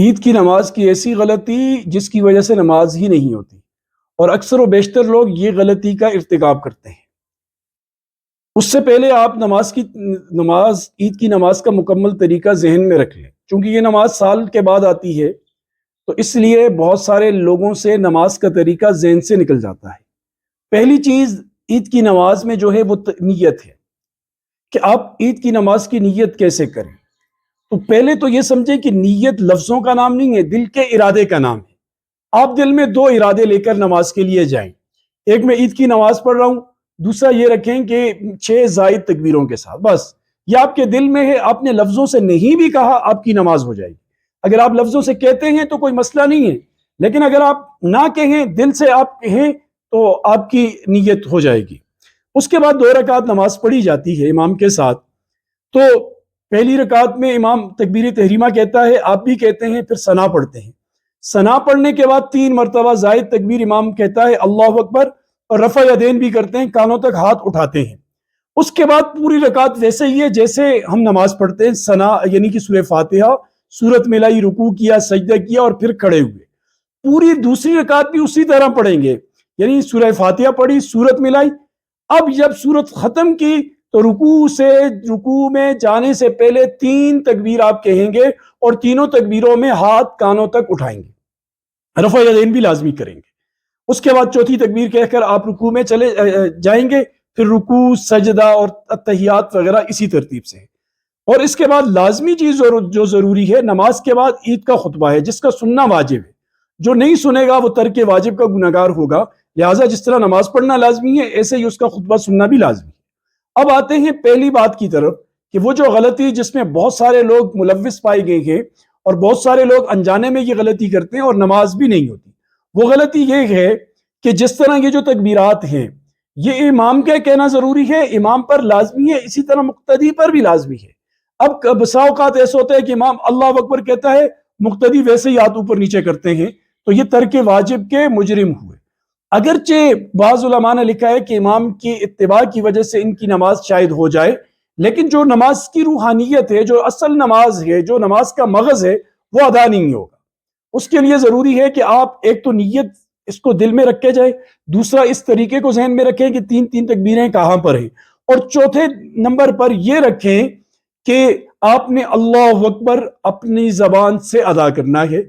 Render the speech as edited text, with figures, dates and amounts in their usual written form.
عید کی نماز کی ایسی غلطی جس کی وجہ سے نماز ہی نہیں ہوتی، اور اکثر و بیشتر لوگ یہ غلطی کا ارتکاب کرتے ہیں۔ اس سے پہلے آپ عید کی نماز کا مکمل طریقہ ذہن میں رکھ لیں، چونکہ یہ نماز سال کے بعد آتی ہے تو اس لیے بہت سارے لوگوں سے نماز کا طریقہ ذہن سے نکل جاتا ہے۔ پہلی چیز عید کی نماز میں جو ہے وہ نیت ہے کہ آپ عید کی نماز کی نیت کیسے کریں۔ تو پہلے تو یہ سمجھیں کہ نیت لفظوں کا نام نہیں ہے، دل کے ارادے کا نام ہے۔ آپ دل میں دو ارادے لے کر نماز کے لیے جائیں، ایک میں عید کی نماز پڑھ رہا ہوں، دوسرا یہ رکھیں کہ 6 زائد تکبیروں کے ساتھ، بس یہ آپ کے دل میں ہے، آپ نے لفظوں سے نہیں بھی کہا آپ کی نماز ہو جائے گی۔ اگر آپ لفظوں سے کہتے ہیں تو کوئی مسئلہ نہیں ہے، لیکن اگر آپ نہ کہیں، دل سے آپ کہیں تو آپ کی نیت ہو جائے گی۔ اس کے بعد 2 رکعت نماز پڑھی جاتی ہے امام کے ساتھ۔ تو پہلی رکعت میں امام تکبیر تحریمہ کہتا ہے، آپ بھی کہتے ہیں، پھر ثنا پڑھتے ہیں۔ ثنا پڑھنے کے بعد 3 مرتبہ زائد تکبیر امام کہتا ہے اللہ اکبر، اور رفع یدین بھی کرتے ہیں، کانوں تک ہاتھ اٹھاتے ہیں۔ اس کے بعد پوری رکعت ویسے ہی ہے جیسے ہم نماز پڑھتے ہیں، ثنا یعنی کہ سورہ فاتحہ، سورت ملائی، رکوع کیا، سجدہ کیا اور پھر کھڑے ہوئے۔ پوری دوسری رکعت بھی اسی طرح پڑھیں گے، یعنی سورہ فاتحہ پڑھی، سورت ملائی۔ اب جب سورت ختم کی تو رکوع میں جانے سے پہلے 3 تکبیر آپ کہیں گے، اور تینوں تکبیروں میں ہاتھ کانوں تک اٹھائیں گے، رفع یدین بھی لازمی کریں گے۔ اس کے بعد چوتھی تکبیر کہہ کر آپ رکوع میں چلے جائیں گے، پھر رکوع، سجدہ اور التحیات وغیرہ اسی ترتیب سے۔ اور اس کے بعد لازمی چیز جو ضروری ہے، نماز کے بعد عید کا خطبہ ہے جس کا سننا واجب ہے۔ جو نہیں سنے گا وہ ترک واجب کا گنہگار ہوگا، لہٰذا جس طرح نماز پڑھنا لازمی ہے ایسے ہی اس کا خطبہ سننا بھی لازمی ہے۔ اب آتے ہیں پہلی بات کی طرف کہ وہ جو غلطی جس میں بہت سارے لوگ ملوث پائے گئے ہیں اور بہت سارے لوگ انجانے میں یہ غلطی کرتے ہیں اور نماز بھی نہیں ہوتی، وہ غلطی یہ ہے کہ جس طرح یہ جو تکبیرات ہیں یہ امام کا کہنا ضروری ہے، امام پر لازمی ہے، اسی طرح مقتدی پر بھی لازمی ہے۔ اب بسا اوقات ایسا ہوتا ہے کہ امام اللہ اکبر کہتا ہے، مقتدی ویسے ہی ہاتھ اوپر نیچے کرتے ہیں، تو یہ ترک واجب کے مجرم ہوئے۔ اگرچہ بعض علماء نے لکھا ہے کہ امام کی اتباع کی وجہ سے ان کی نماز شاید ہو جائے، لیکن جو نماز کی روحانیت ہے، جو اصل نماز ہے، جو نماز کا مغز ہے، وہ ادا نہیں ہوگا۔ اس کے لیے ضروری ہے کہ آپ ایک تو نیت اس کو دل میں رکھے جائے، دوسرا اس طریقے کو ذہن میں رکھیں کہ 3 تکبیریں کہاں پر ہیں، اور چوتھے نمبر پر یہ رکھیں کہ آپ نے اللہ اکبر اپنی زبان سے ادا کرنا ہے،